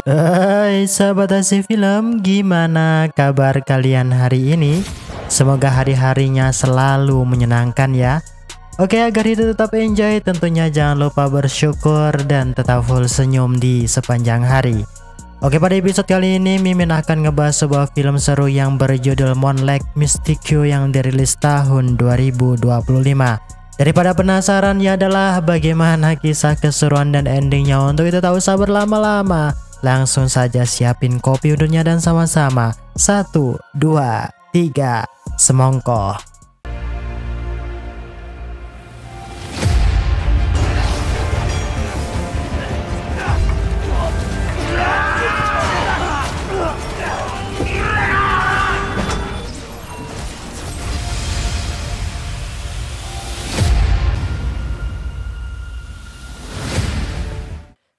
Hai sahabat Asyik Film, gimana kabar kalian hari ini? Semoga hari-harinya selalu menyenangkan ya. Oke, agar itu tetap enjoy, tentunya jangan lupa bersyukur dan tetap full senyum di sepanjang hari. Oke, pada episode kali ini Mimin akan ngebahas sebuah film seru yang berjudul Moonlight Mystique yang dirilis tahun 2025. Daripada penasaran ya adalah bagaimana kisah keseruan dan endingnya. Untuk itu tak usah berlama-lama, langsung saja siapin kopi udunnya dan sama-sama 1, 2, 3 semongko.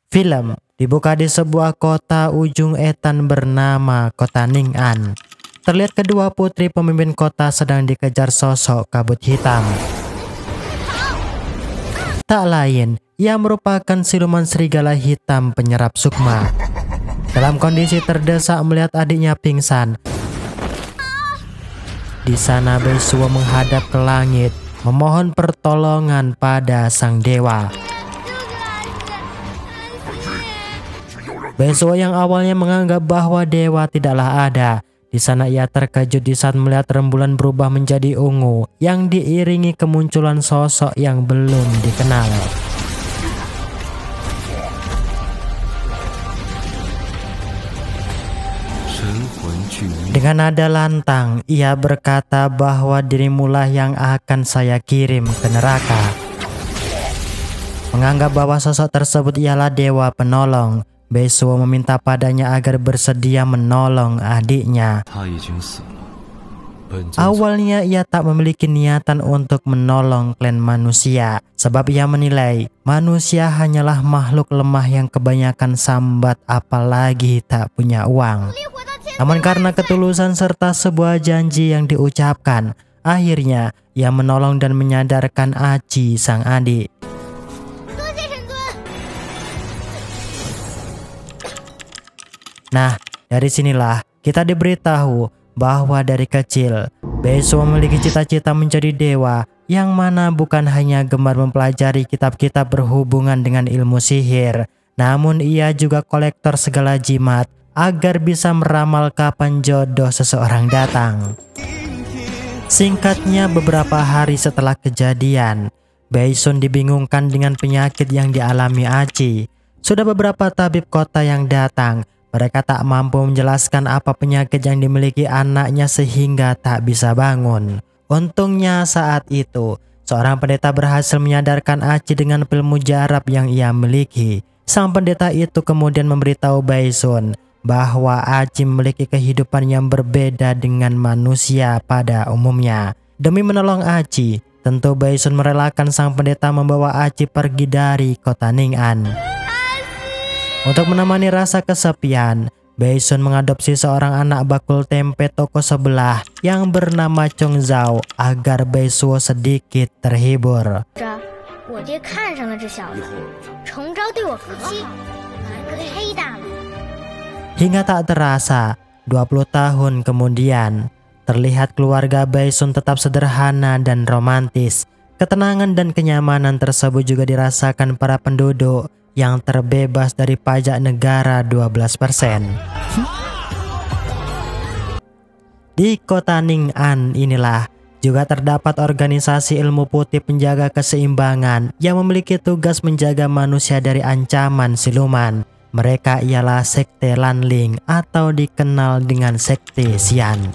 Film dibuka di sebuah kota ujung etan bernama Kota Ning'an. Terlihat kedua putri pemimpin kota sedang dikejar sosok kabut hitam. Tak lain, ia merupakan siluman serigala hitam penyerap sukma. Dalam kondisi terdesak melihat adiknya pingsan, di sana Baesuo menghadap ke langit, memohon pertolongan pada sang dewa. Baesuo yang awalnya menganggap bahwa dewa tidaklah ada, di sana ia terkejut di saat melihat rembulan berubah menjadi ungu yang diiringi kemunculan sosok yang belum dikenal. Dengan nada lantang, ia berkata bahwa dirimulah yang akan saya kirim ke neraka. Menganggap bahwa sosok tersebut ialah dewa penolong, Baesuo meminta padanya agar bersedia menolong adiknya. Awalnya ia tak memiliki niatan untuk menolong klan manusia, sebab ia menilai manusia hanyalah makhluk lemah yang kebanyakan sambat apalagi tak punya uang. Namun karena ketulusan serta sebuah janji yang diucapkan, akhirnya ia menolong dan menyadarkan Aci sang adik. Nah, dari sinilah kita diberitahu bahwa dari kecil Baesuo memiliki cita-cita menjadi dewa, yang mana bukan hanya gemar mempelajari kitab-kitab berhubungan dengan ilmu sihir, namun ia juga kolektor segala jimat agar bisa meramal kapan jodoh seseorang datang. Singkatnya, beberapa hari setelah kejadian, Baesuo dibingungkan dengan penyakit yang dialami Aci. Sudah beberapa tabib kota yang datang. Mereka tak mampu menjelaskan apa penyakit yang dimiliki anaknya sehingga tak bisa bangun. Untungnya saat itu, seorang pendeta berhasil menyadarkan Aci dengan pil mujarab yang ia miliki. Sang pendeta itu kemudian memberitahu Baesuo bahwa Aci memiliki kehidupan yang berbeda dengan manusia pada umumnya. Demi menolong Aci, tentu Baesuo merelakan sang pendeta membawa Aci pergi dari kota Ning'an. Untuk menemani rasa kesepian, Baesuo mengadopsi seorang anak bakul tempe toko sebelah yang bernama Chong Zhao agar Baesuo sedikit terhibur. Hingga tak terasa, 20 tahun kemudian, terlihat keluarga Baesuo tetap sederhana dan romantis. Ketenangan dan kenyamanan tersebut juga dirasakan para penduduk yang terbebas dari pajak negara 12%. Di kota Ning'an inilah juga terdapat organisasi ilmu putih penjaga keseimbangan yang memiliki tugas menjaga manusia dari ancaman siluman. Mereka ialah Sekte Lanling atau dikenal dengan Sekte Xian.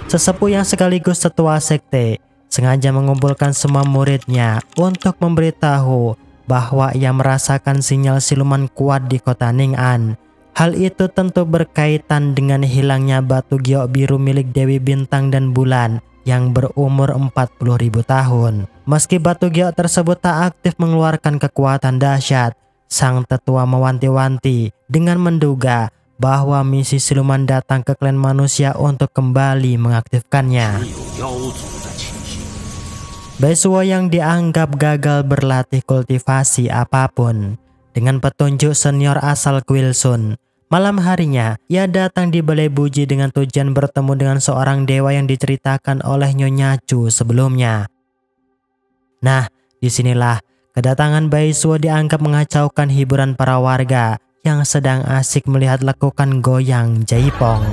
Sesepuh yang sekaligus tetua sekte sengaja mengumpulkan semua muridnya untuk memberitahu bahwa ia merasakan sinyal siluman kuat di kota Ning'an. Hal itu tentu berkaitan dengan hilangnya batu giok biru milik Dewi Bintang dan Bulan yang berumur 40.000 tahun. Meski batu giok tersebut tak aktif mengeluarkan kekuatan dahsyat, sang tetua mewanti-wanti dengan menduga bahwa misi siluman datang ke klan manusia untuk kembali mengaktifkannya. Baesuo yang dianggap gagal berlatih kultivasi apapun, dengan petunjuk senior asal Krilsun, Malam harinya, ia datang di Balai Buji dengan tujuan bertemu dengan seorang dewa yang diceritakan oleh Nyonya Chu sebelumnya. Nah, disinilah kedatangan Baisuo dianggap mengacaukan hiburan para warga yang sedang asik melihat lekukan goyang jaipong.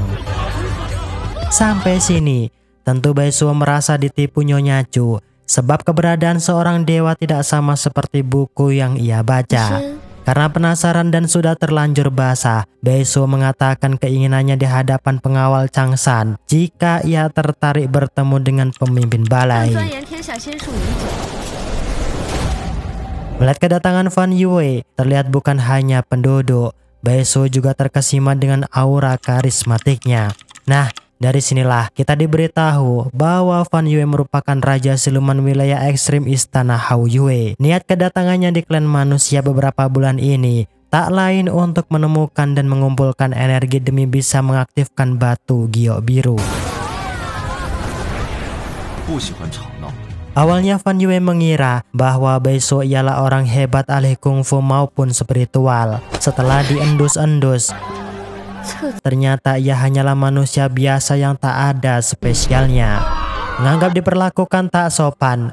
Sampai sini, tentu Baisuo merasa ditipu Nyonya Chu, sebab keberadaan seorang dewa tidak sama seperti buku yang ia baca. Karena penasaran dan sudah terlanjur basah, Baisuo mengatakan keinginannya di hadapan pengawal Changshan jika ia tertarik bertemu dengan pemimpin balai. Melihat kedatangan Fan Yue, terlihat bukan hanya penduduk, Baisuo juga terkesima dengan aura karismatiknya. Nah, dari sinilah kita diberitahu bahwa Fan Yue merupakan raja siluman wilayah ekstrim istana Hao Yue. Niat kedatangannya di klan manusia beberapa bulan ini tak lain untuk menemukan dan mengumpulkan energi demi bisa mengaktifkan batu giok biru. Awalnya Fan Yue mengira bahwa Baisuo ialah orang hebat ahli kungfu maupun spiritual. Setelah diendus-endus, ternyata ia hanyalah manusia biasa yang tak ada spesialnya. Menganggap diperlakukan tak sopan.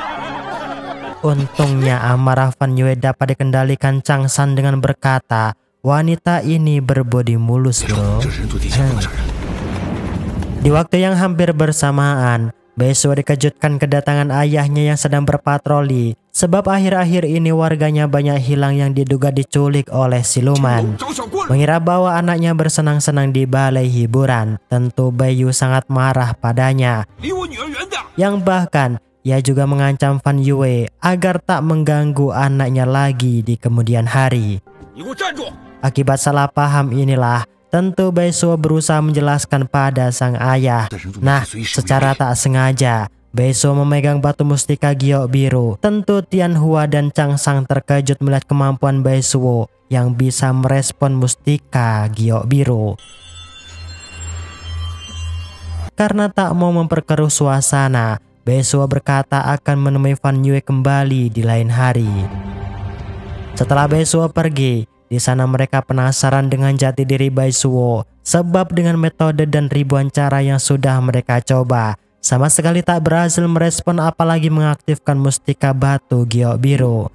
Untungnya amarah Fan Yue dapat dikendalikan Changshan dengan berkata, wanita ini berbodi mulus bro. Di waktu yang hampir bersamaan, Baisuo dikejutkan kedatangan ayahnya yang sedang berpatroli, sebab akhir-akhir ini warganya banyak hilang yang diduga diculik oleh siluman. Mengira bahwa anaknya bersenang-senang di balai hiburan, tentu Bayu sangat marah padanya. Yang bahkan ia juga mengancam Fan Yue agar tak mengganggu anaknya lagi di kemudian hari. Akibat salah paham inilah, tentu Baisuo berusaha menjelaskan pada sang ayah. Nah, secara tak sengaja, Baisuo memegang batu mustika giok biru. Tentu Tianhua dan Changshan terkejut melihat kemampuan Baisuo yang bisa merespon mustika giok biru. Karena tak mau memperkeruh suasana, Baisuo berkata akan menemui Fan Yue kembali di lain hari. Setelah Baisuo pergi, di sana mereka penasaran dengan jati diri Baisuo, sebab dengan metode dan ribuan cara yang sudah mereka coba, sama sekali tak berhasil merespon apalagi mengaktifkan mustika batu giok biru.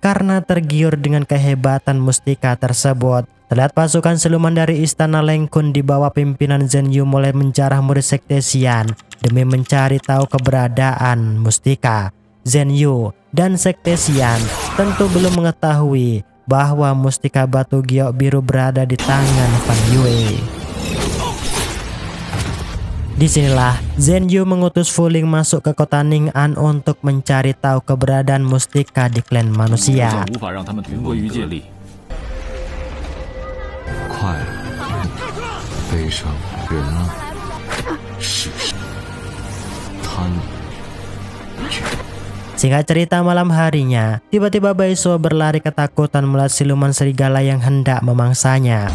Karena tergiur dengan kehebatan mustika tersebut, terlihat pasukan siluman dari istana Leng Kun di bawah pimpinan Zhen Yu mulai menjarah murid sekte Xian demi mencari tahu keberadaan mustika. Zhen Yu dan sekte Xian tentu belum mengetahui bahwa mustika batu giok biru berada di tangan Fan Yue. Disinilah Zhen Yu mengutus Fu Ling masuk ke kota Ning'an untuk mencari tahu keberadaan mustika di klan manusia. Singkat cerita, malam harinya, tiba-tiba Baisuo berlari ketakutan melihat siluman serigala yang hendak memangsanya.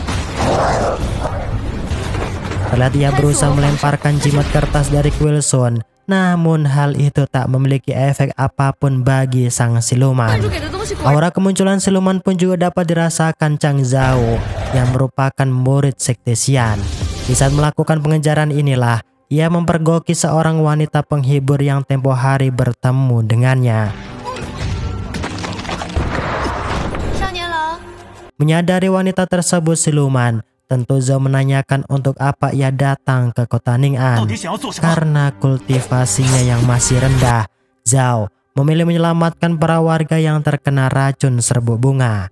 Terlihat ia berusaha melemparkan jimat kertas dari kuil Sun, namun hal itu tak memiliki efek apapun bagi sang siluman. Aura kemunculan siluman pun juga dapat dirasakan Chang Zhao yang merupakan murid sekte Xian. Di saat melakukan pengejaran inilah, ia mempergoki seorang wanita penghibur yang tempo hari bertemu dengannya. Menyadari wanita tersebut siluman, tentu Zhao menanyakan untuk apa ia datang ke kota Ning'an. Karena kultivasinya yang masih rendah, Zhao memilih menyelamatkan para warga yang terkena racun serbuk bunga.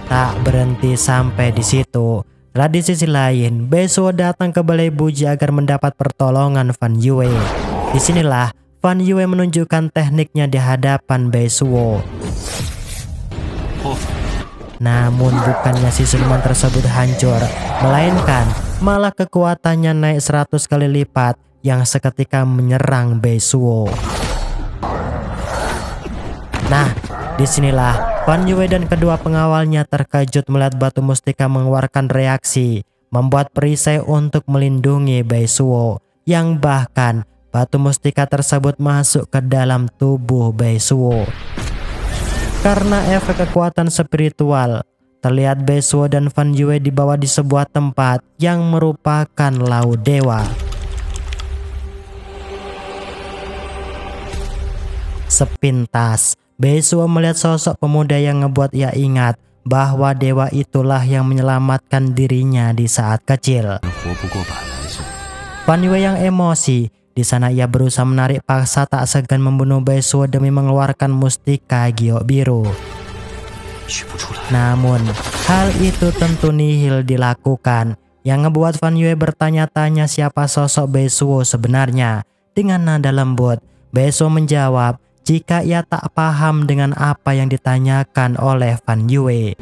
Tak berhenti sampai di situ. Di sisi lain, Baisuo datang ke Balai Buji agar mendapat pertolongan Fan Yue. Disinilah Fan Yue menunjukkan tekniknya di hadapan Baisuo. Namun bukannya si siluman tersebut hancur, melainkan malah kekuatannya naik 100 kali lipat yang seketika menyerang Baisuo. Nah, disinilah Fan Yue dan kedua pengawalnya terkejut melihat batu mustika mengeluarkan reaksi, membuat perisai untuk melindungi Baisuo, yang bahkan batu mustika tersebut masuk ke dalam tubuh Baisuo. Karena efek kekuatan spiritual, terlihat Bae-suo dan Fan Yue dibawa di sebuah tempat yang merupakan laut dewa. Sepintas, Bae-suo melihat sosok pemuda yang ngebuat ia ingat bahwa dewa itulah yang menyelamatkan dirinya di saat kecil. Fan Yue yang emosi, di sana ia berusaha menarik paksa tak segan membunuh Bae-suo demi mengeluarkan mustika giok biru. Namun, hal itu tentu nihil dilakukan, yang ngebuat Fan Yue bertanya-tanya siapa sosok Bae-suo sebenarnya. Dengan nada lembut, Bae-suo menjawab jika ia tak paham dengan apa yang ditanyakan oleh Fan Yue.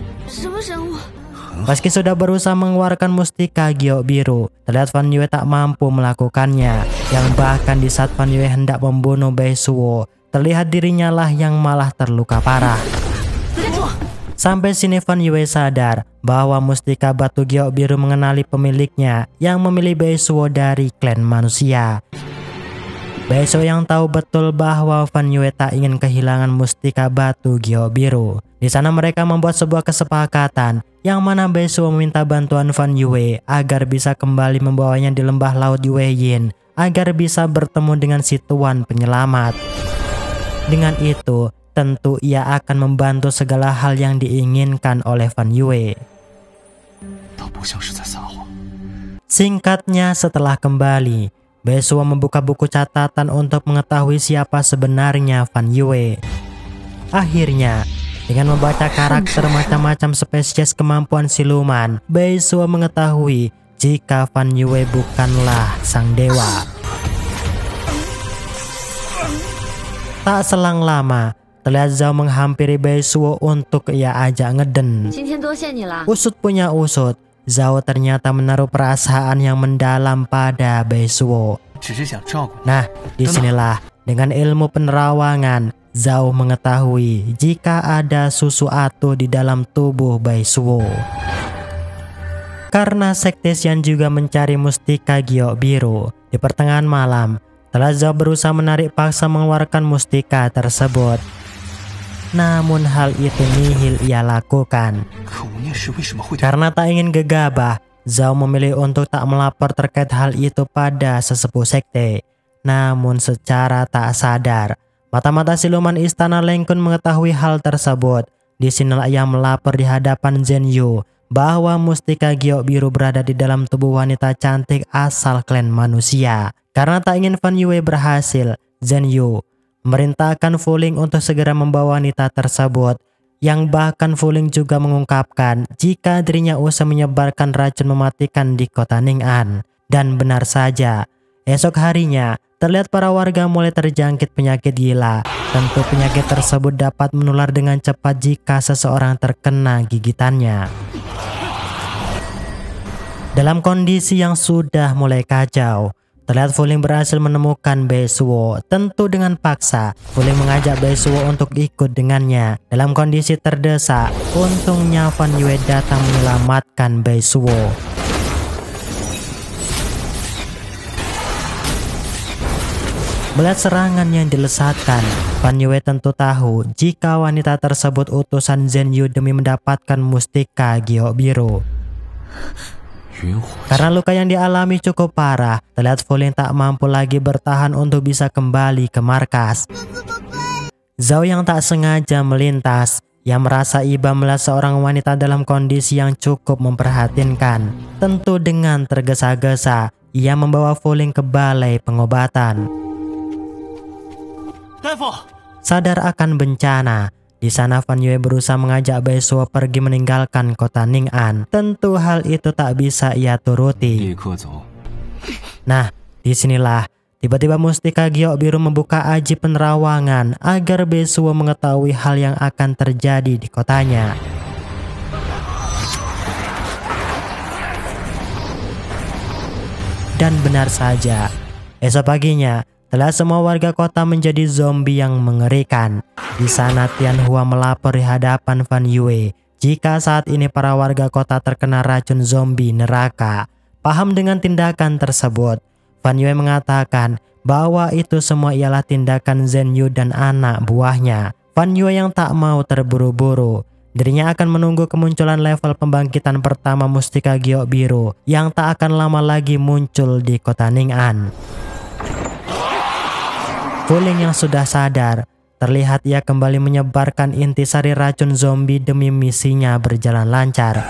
Meski sudah berusaha mengeluarkan mustika giok biru, terlihat Fan Yue tak mampu melakukannya, yang bahkan di saat Fan Yue hendak membunuh Bae-suo, terlihat dirinya lah yang malah terluka parah. Sampai sini Fan Yue sadar bahwa mustika batu giok biru mengenali pemiliknya yang memilih Bae-suo dari klan manusia. Bae-suo yang tahu betul bahwa Fan Yue tak ingin kehilangan mustika batu giok biru. Di sana mereka membuat sebuah kesepakatan yang mana Bae-suo meminta bantuan Fan Yue agar bisa kembali membawanya di lembah laut Yueyin agar bisa bertemu dengan si tuan penyelamat. Dengan itu, tentu ia akan membantu segala hal yang diinginkan oleh Fan Yue. Singkatnya, setelah kembali, Bae-suo membuka buku catatan untuk mengetahui siapa sebenarnya Fan Yue. Akhirnya, dengan membaca karakter macam-macam spesies kemampuan siluman, Bae-suo mengetahui jika Fan Yue bukanlah sang dewa. Tak selang lama, terlihat Zhao menghampiri Bae-suo untuk ia ajak ngeden. Usut punya usut, Zhao ternyata menaruh perasaan yang mendalam pada Bae-suo. Nah, disinilah dengan ilmu penerawangan, Zhao mengetahui jika ada sesuatu di dalam tubuh Bae-suo. Karena Sekte Xian juga mencari mustika giok biru, di pertengahan malam, terlihat Zhao berusaha menarik paksa mengeluarkan mustika tersebut. Namun hal itu nihil ia lakukan. Karena tak ingin gegabah, Zhao memilih untuk tak melapor terkait hal itu pada sesepuh sekte. Namun secara tak sadar, mata-mata siluman istana Leng Kun mengetahui hal tersebut. Di sinilah ia melapor di hadapan Zhen Yu bahwa mustika giok biru berada di dalam tubuh wanita cantik asal klan manusia. Karena tak ingin Fan Yue berhasil, Zhen Yu memerintahkan Fu Ling untuk segera membawa wanita tersebut, yang bahkan Fu Ling juga mengungkapkan jika dirinya usah menyebarkan racun mematikan di kota Ning'an. Dan benar saja, esok harinya terlihat para warga mulai terjangkit penyakit gila. Tentu penyakit tersebut dapat menular dengan cepat jika seseorang terkena gigitannya. Dalam kondisi yang sudah mulai kacau, terlihat Fu Ling berhasil menemukan Bae-suo. Tentu dengan paksa, Fu Ling mengajak Bae-suo untuk ikut dengannya. Dalam kondisi terdesak, untungnya Fan Yue datang menyelamatkan Bae-suo. Melihat serangan yang dilesatkan, Fan Yue tentu tahu jika wanita tersebut utusan Zhen Yu demi mendapatkan mustika giok biru. Karena luka yang dialami cukup parah, terlihat Fu Ling tak mampu lagi bertahan untuk bisa kembali ke markas. Zhao yang tak sengaja melintas, ia merasa iba melihat seorang wanita dalam kondisi yang cukup memprihatinkan. Tentu dengan tergesa-gesa, ia membawa Fu Ling ke balai pengobatan. Sadar akan bencana, di sana Fan Yue berusaha mengajak Bae-suo pergi meninggalkan kota Ning'an. Tentu hal itu tak bisa ia turuti. Nah, disinilah tiba-tiba mustika giok biru membuka aji penerawangan agar Bae-suo mengetahui hal yang akan terjadi di kotanya. Dan benar saja, esok paginya telah semua warga kota menjadi zombie yang mengerikan. Di sana Tianhua melapor di hadapan Fan Yue jika saat ini para warga kota terkena racun zombie neraka. Paham dengan tindakan tersebut, Fan Yue mengatakan bahwa itu semua ialah tindakan Zhen Yu dan anak buahnya. Fan Yue yang tak mau terburu-buru. Dirinya akan menunggu kemunculan level pembangkitan pertama Mustika Giok Biru yang tak akan lama lagi muncul di kota Ning'an. Fu Ling yang sudah sadar, terlihat ia kembali menyebarkan intisari racun zombie demi misinya berjalan lancar.